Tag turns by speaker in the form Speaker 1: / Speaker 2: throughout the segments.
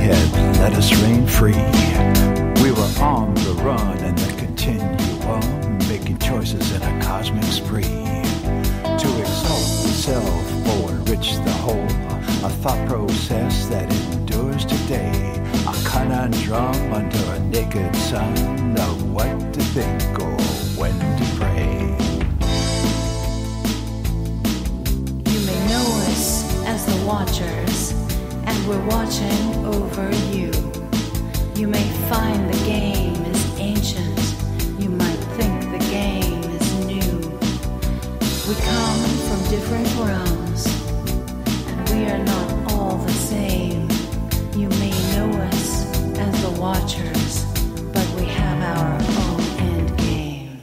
Speaker 1: ahead, let us reign free. We were on the run and the continuum, making choices in a cosmic spree. To exalt the self or enrich the whole, a thought process that endures today. A conundrum under a naked sun of what to think or when to pray.
Speaker 2: You may know us as the Watchers, and we're watching over you. You may find the game is ancient. You might think the game is new. We come from different realms, and we are not all the same. You may know us as the Watchers, but we have our own end game.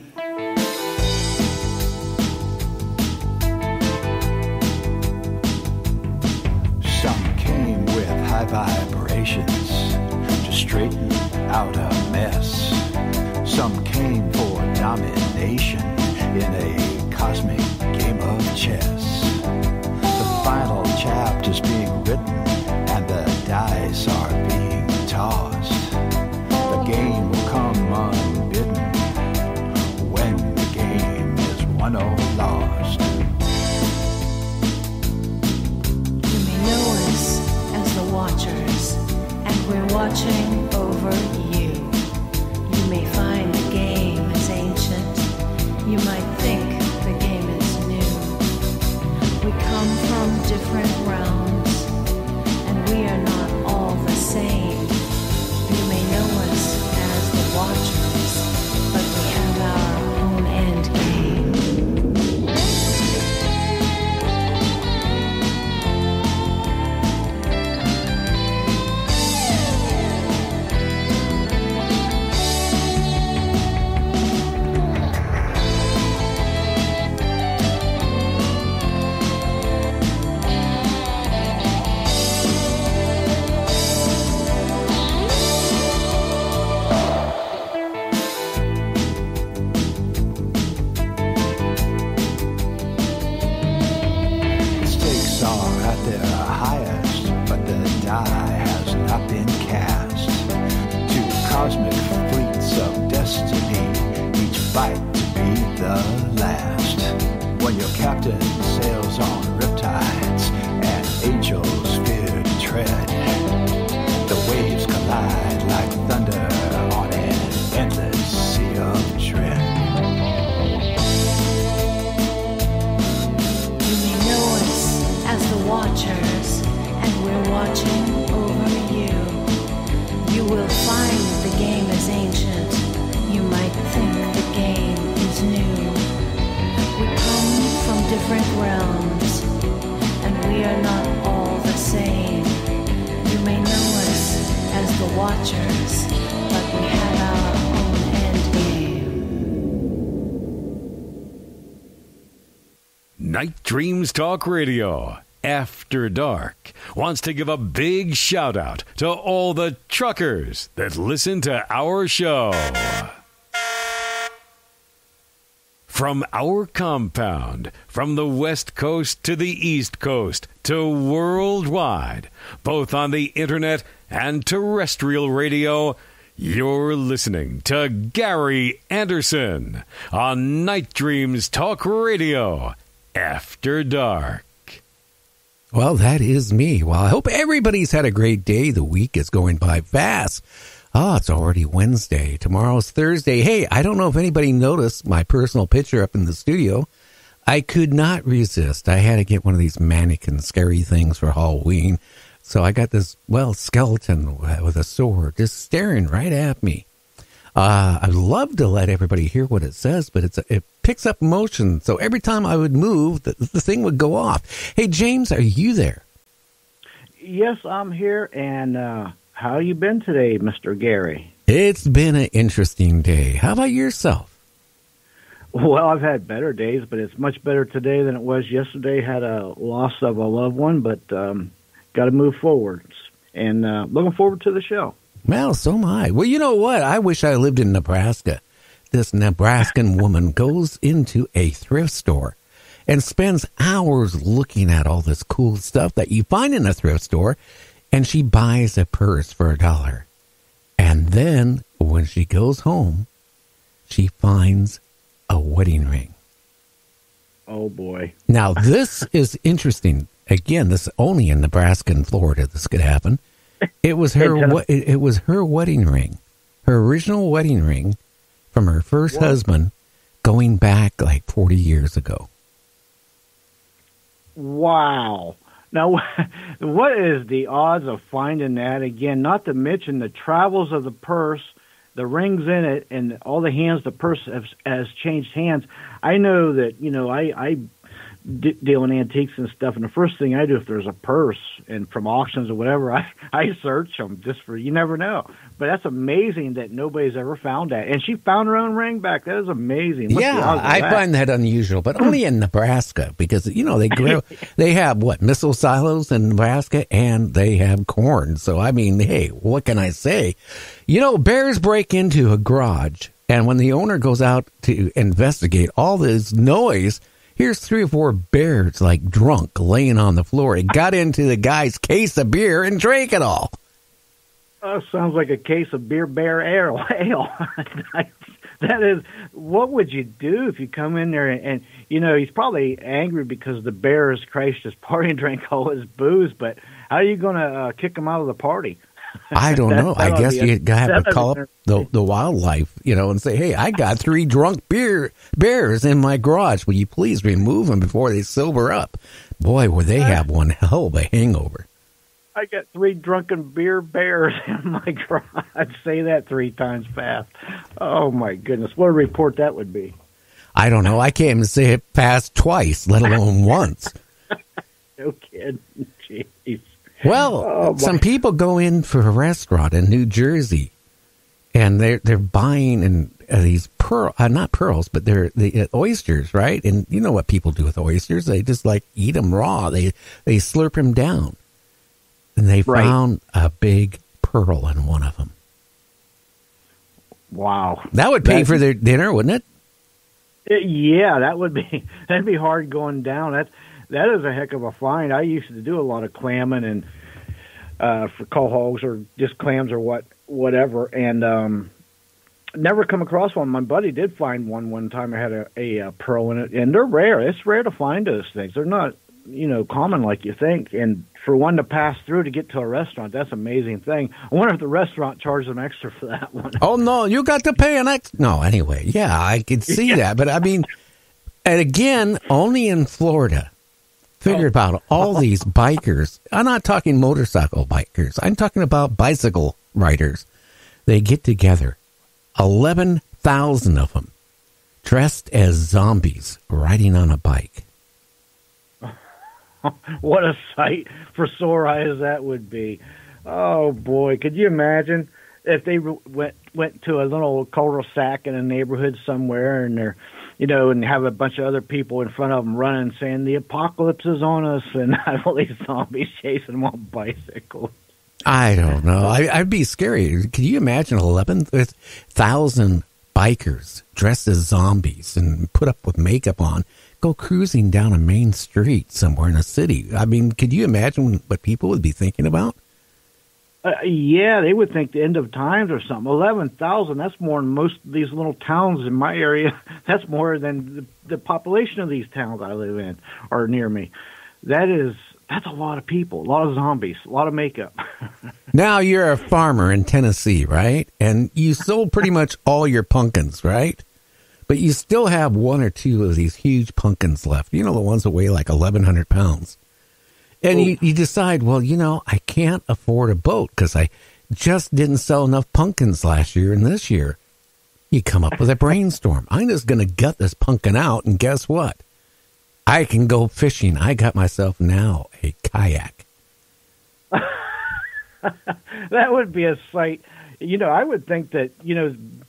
Speaker 1: Some came with high vibrations to straighten out a mess. Some came for domination in a cosmic game of chess. The final chapter's being written and the dice are being tossed. The game will come unbidden when the game is won or lost.
Speaker 2: You may know us as the Watchers, and we're watching over you. You may find the game is ancient. You might think the game is new. We come from different realms, and we are not all the same. You may know us as the Watchers, but we have our own end game.
Speaker 1: The stakes are at their highest, but the die has not been cast. Two cosmic fleets of destiny, each fight to be the last. When your captain sails on riptides and angels fear to tread, the waves collide like thunder on an endless sea of dread.
Speaker 2: You may know us as the Watchers, and we're watching over you. You will find the game is ancient. You might think the game is new. We come from different realms, and we are not all the same. You may know us as the Watchers, but we have our own end game.
Speaker 3: Night Dreams Talk Radio, After Dark, wants to give a big shout out to all the truckers that listen to our show. From our compound, from the West Coast to the East Coast to worldwide, both on the internet and terrestrial radio, you're listening to Gary Anderson on Night Dreams Talk Radio, After Dark.
Speaker 4: Well, that is me. Well, I hope everybody's had a great day. The week is going by fast. Oh, it's already Wednesday. Tomorrow's Thursday. Hey, I don't know if anybody noticed my personal picture up in the studio. I could not resist. I had to get one of these mannequin scary things for Halloween. So I got this, skeleton with a sword just staring right at me. I'd love to let everybody hear what it says, but it picks up motion. So every time I would move, the thing would go off. Hey, James, are you there?
Speaker 5: Yes, I'm here. And how you been today, Mr. Gary?
Speaker 4: It's been an interesting day. How about yourself?
Speaker 5: Well, I've had better days, but it's much better today than it was yesterday. Had a loss of a loved one, but got to move forward. And looking forward to the show.
Speaker 4: Well, so am I. Well, you know what? I wish I lived in Nebraska. This Nebraskan woman goes into a thrift store and spends hours looking at all this cool stuff that you find in a thrift store. and she buys a purse for $1. And then when she goes home, she finds a wedding ring.
Speaker 5: Oh, boy.
Speaker 4: Now, this is interesting. Again, this is only in Nebraska and Florida this could happen. It was her wedding ring, her original wedding ring from her first husband going back like 40 years ago.
Speaker 5: Wow. Now, what is the odds of finding that? Again, not to mention the travels of the purse, the rings in it, and all the hands the purse has changed hands. I know that, I deal in antiques and stuff, and the first thing I do if there's a purse and from auctions or whatever, I search them just for, you never know. But that's amazing that nobody's ever found that. And she found her own ring back. That is amazing.
Speaker 4: I find that unusual, but only in Nebraska because, they have missile silos in Nebraska and they have corn. So, I mean, hey, what can I say? Bears break into a garage, and when the owner goes out to investigate all this noise, here's 3 or 4 bears, like drunk, laying on the floor. It got into the guy's case of beer and drank it all.
Speaker 5: Oh, sounds like a case of bear ale. That is, what would you do if you come in there and he's probably angry because the bear has crashed his party and drank all his booze, but how are you going to kick him out of the party?
Speaker 4: I don't know. I guess you have to call up the wildlife, and say, hey, I got 3 drunk bears in my garage. Will you please remove them before they sober up? Boy, would they have one hell of a hangover.
Speaker 5: I got 3 drunken bears in my garage. Say that 3 times fast. Oh, my goodness. What a report that would be.
Speaker 4: I don't know. I can't even say it fast twice, let alone once.
Speaker 5: No kidding. Jeez.
Speaker 4: Well, some people go in for a restaurant in New Jersey, and they're buying these not pearls, but they're the oysters, right? And you know what people do with oysters? They just eat them raw. They slurp them down, and they found a big pearl in one of them.
Speaker 5: Wow,
Speaker 4: that would pay for their dinner, wouldn't it?
Speaker 5: Yeah, that'd be hard going down. That is a heck of a find. I used to do a lot of clamming and for call hogs or just clams or whatever, and never come across one. My buddy did find one time. I had a pearl in it, and they're rare. It's rare to find those things. They're not common like you think. And for one to pass through to get to a restaurant, that's an amazing thing. I wonder if the restaurant charged them extra for that one.
Speaker 4: Oh no, you got to pay an extra. No, anyway, yeah, I could see that, but I mean, and again, only in Florida. Figure about all these bikers. I'm not talking motorcycle bikers. I'm talking about bicycle riders. They get together, 11,000 of them, dressed as zombies riding on a bike.
Speaker 5: What a sight for sore eyes that would be. Oh, boy. Could you imagine if they went to a little cul-de-sac in a neighborhood somewhere and they're and have a bunch of other people in front of them running, saying the apocalypse is on us, and have all these zombies chasing them on bicycles.
Speaker 4: I don't know. I'd be scary. Can you imagine 11,000 bikers dressed as zombies and put up with makeup on, go cruising down a main street somewhere in a city? I mean, could you imagine what people would be thinking about?
Speaker 5: Yeah, they would think the end of times or something. 11,000, that's more than most of these little towns in my area. That's more than the population of these towns I live in or near me. That's a lot of people, a lot of zombies, a lot of makeup.
Speaker 4: Now you're a farmer in Tennessee, right? And you sold pretty much all your pumpkins, right? But you still have 1 or 2 of these huge pumpkins left. The ones that weigh like 1,100 pounds. And you decide, well, I can't afford a boat because I just didn't sell enough pumpkins last year and this year. You come up with a brainstorm. I'm just going to gut this pumpkin out, and guess what? I can go fishing. I got myself now a kayak.
Speaker 5: That would be a sight. I would think that,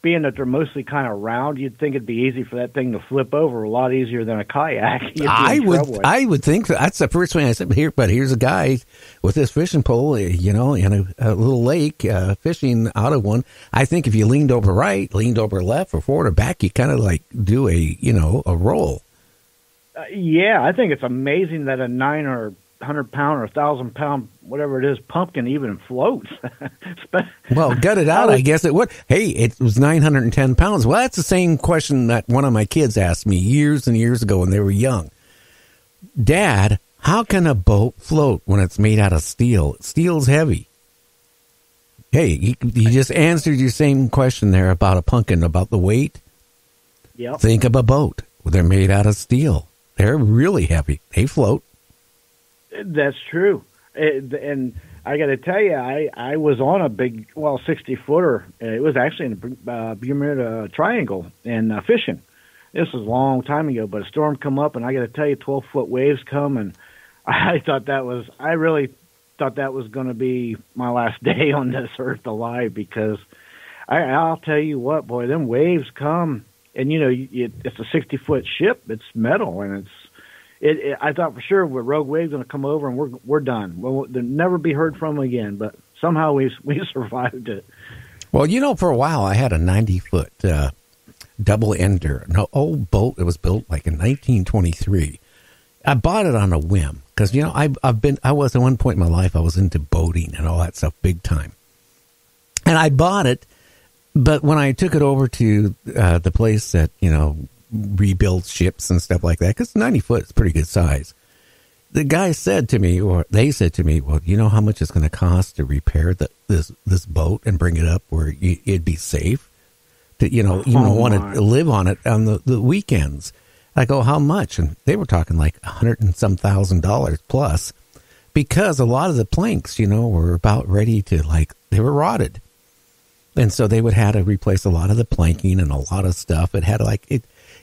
Speaker 5: being that they're mostly kind of round, you'd think it'd be easy for that thing to flip over a lot easier than a kayak.
Speaker 4: I would think so. That's the first thing I said. But here's a guy with this fishing pole, in a little lake fishing out of one. I think if you leaned over right, leaned over left, or forward or back, you kind of do a roll.
Speaker 5: Yeah, I think it's amazing that a 9 or 800-pound or 1,000-pound, whatever it is, pumpkin even floats.
Speaker 4: Well, gut it out, I guess it would. Hey, it was 910 pounds. Well, that's the same question that one of my kids asked me years and years ago when they were young. Dad, how can a boat float when it's made out of steel? Steel's heavy. Hey, you just answered your same question there about a pumpkin, about the weight.
Speaker 5: Yep.
Speaker 4: Think of a boat. They're made out of steel. They're really heavy. They float.
Speaker 5: That's true. And I got to tell you, I was on a big, 60-footer. It was actually in the Bermuda Triangle and fishing. This was a long time ago, but a storm come up, and I got to tell you, 12-foot waves come, and I really thought that was going to be my last day on this earth alive, because I'll tell you what, boy, them waves come, and it's a 60-foot ship. It's metal, and I thought for sure we're rogue waves going to come over and we're done. We'll never be heard from again. But somehow we survived it.
Speaker 4: Well, for a while I had a 90-foot double ender, an old boat. It was built like in 1923. I bought it on a whim because I was at one point in my life I was into boating and all that stuff big time, and I bought it. But when I took it over to the place that rebuild ships and stuff like that, because 90 foot is pretty good size. The guy said to me, or they said to me, well, you know how much it's going to cost to repair this boat and bring it up where it'd be safe to, want to live on it on the weekends. I go, how much? And they were talking like $100 and some $1,000 plus, because a lot of the planks, were about ready to, they were rotted. And so they would have to replace a lot of the planking and a lot of stuff. It had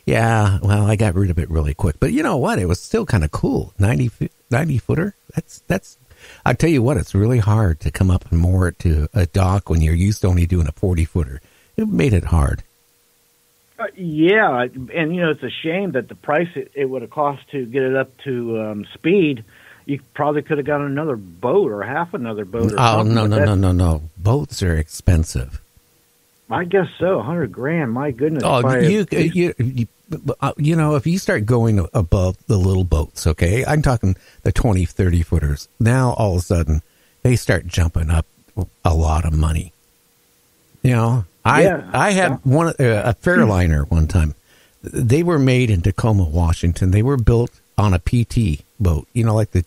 Speaker 4: yeah, well, I got rid of it really quick. But you know what? It was still kind of cool. 90-footer. That's. I tell you what, it's really hard to come up and moor it to a dock when you're used to only doing a 40-footer. It made it hard.
Speaker 5: Yeah, and it's a shame that the price it would have cost to get it up to speed. You probably could have got another boat or half another boat.
Speaker 4: Oh, no. Boats are expensive.
Speaker 5: I guess so. $100,000. My goodness.
Speaker 4: Oh, if you start going above the little boats, okay, I'm talking the 20, 30 footers. Now all of a sudden they start jumping up a lot of money. I had a Fairliner one time. They were made in Tacoma, Washington. They were built on a PT boat. Like the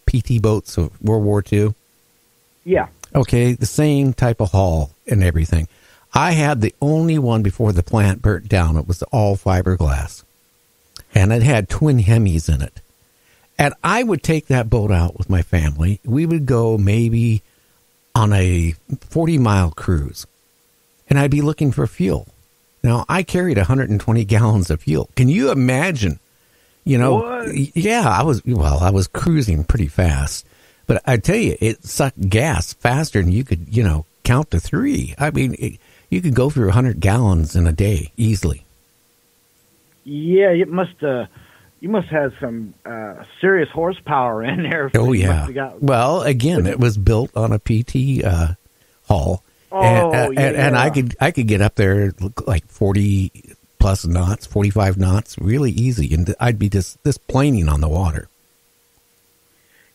Speaker 4: PT boats of World War II. Yeah. Okay, the same type of hull and everything. I had the only one before the plant burnt down. It was all fiberglass. And it had twin Hemis in it. And I would take that boat out with my family. We would go maybe on a 40-mile cruise. And I'd be looking for fuel. Now, I carried 120 gallons of fuel. Can you imagine?
Speaker 5: What?
Speaker 4: Yeah, I was cruising pretty fast. But I tell you, it sucked gas faster than you could, count to 3. I mean, you could go through 100 gallons in a day easily. Yeah,
Speaker 5: you must have some serious horsepower in there.
Speaker 4: Oh, yeah. Well, again, it was built on a PT hull. And I could get up there like 40 plus knots, 45 knots, really easy. And I'd be just planing on the water.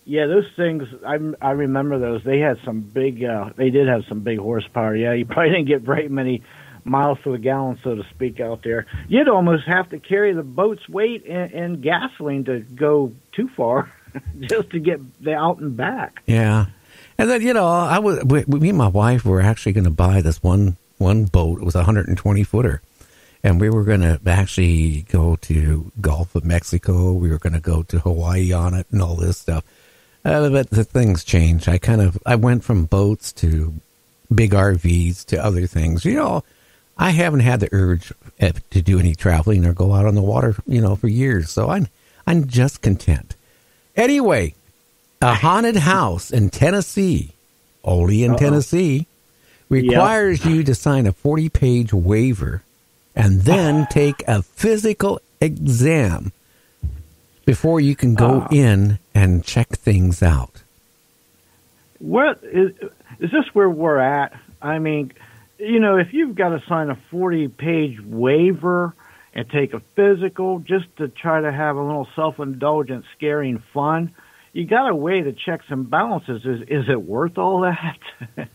Speaker 5: Yeah, those things, I remember those. They had some big, they did have some big horsepower. Yeah, you probably didn't get very many miles to the gallon, so to speak, out there. You'd almost have to carry the boat's weight in gasoline to go too far just to get the out and back.
Speaker 4: Yeah. And then, me and my wife were actually going to buy this one boat. It was a 120-footer. And we were going to actually go to Gulf of Mexico. We were going to go to Hawaii on it and all this stuff. But the things changed. I went from boats to big RVs to other things. I haven't had the urge to do any traveling or go out on the water, for years. So I'm just content. Anyway, a haunted house in Tennessee, only in Tennessee, requires you to sign a 40-page waiver and then take a physical exam before you can go in and check things out.
Speaker 5: What is this where we're at? I mean, if you've got to sign a 40-page waiver and take a physical just to try to have a little self-indulgent, scaring fun, you got to weigh the checks and balances. Is it worth all that?